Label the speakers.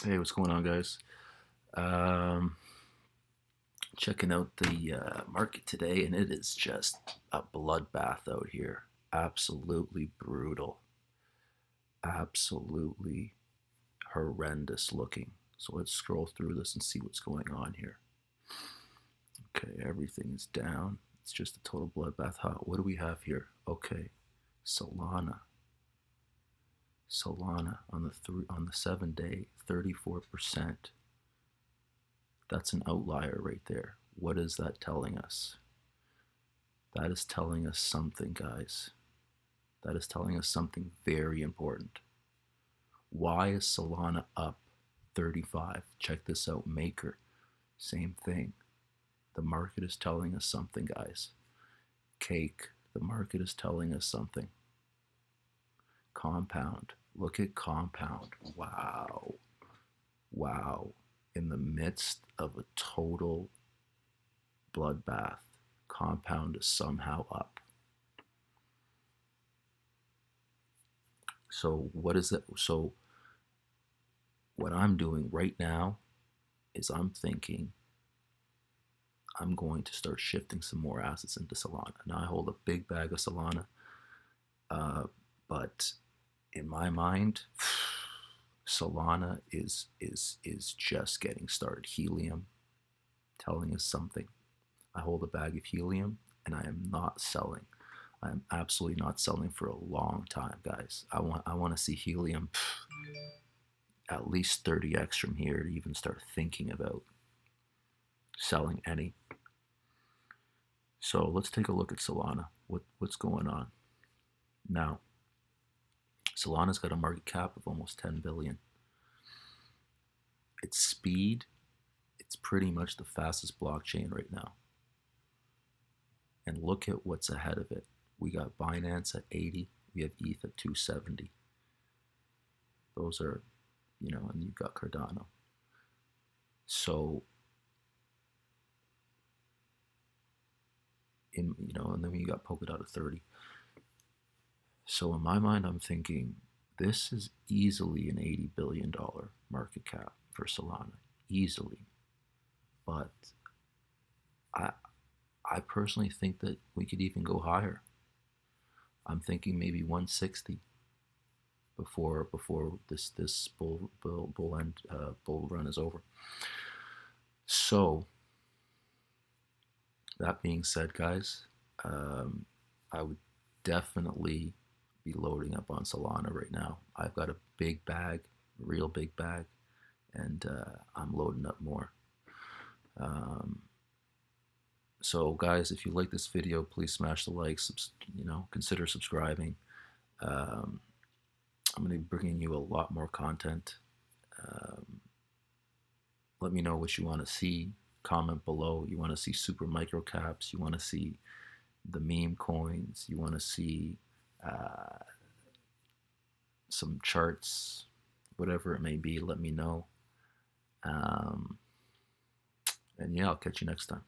Speaker 1: Hey, what's going on, guys? Um, Checking out the market today, and it is just a bloodbath out here. Absolutely brutal. Absolutely horrendous looking. So let's scroll through this and see what's going on here. Okay, everything is down. It's just a total bloodbath. What do we have here? Okay, Solana. Solana on the 7 day, 34%. That's an outlier right there. What is that telling us? That is telling us something, guys. That is telling us something very important. Why is Solana up 35? Check this out, Maker. Same thing. The market is telling us something, guys. Cake. The market is telling us something. Compound. Look at Compound. Wow. Wow. In the midst of a total bloodbath, Compound is somehow up. So what is it? So what I'm doing right now is I'm thinking I'm going to start shifting some more assets into Solana. Now I hold a big bag of Solana, but in my mind, Solana is just getting started. Helium telling us something. I hold a bag of helium, and I am not selling. I am absolutely not selling for a long time, guys. I want to see helium at least 30x from here to even start thinking about selling any. So let's take a look at Solana. What's going on now? Solana's got a market cap of almost 10 billion. Its speed, it's pretty much the fastest blockchain right now. And look at what's ahead of it. We got Binance at 80. We have ETH at 270. Those are, and you've got Cardano. So, and then you got Polkadot at 30. So in my mind, I'm thinking this is easily an $80 billion market cap for Solana, easily. But I personally think that we could even go higher. I'm thinking maybe 160 before this bull run is over. So that being said, guys, I would definitely be loading up on Solana right now. I've got a big bag, a real big bag, and I'm loading up more. So guys, if you like this video, please smash the like, consider subscribing. I'm going to be bringing you a lot more content. Let me know what you want to see. Comment below. You want to see super micro caps. You want to see the meme coins. You want to see some charts, whatever it may be. Let me know. And yeah, I'll catch you next time.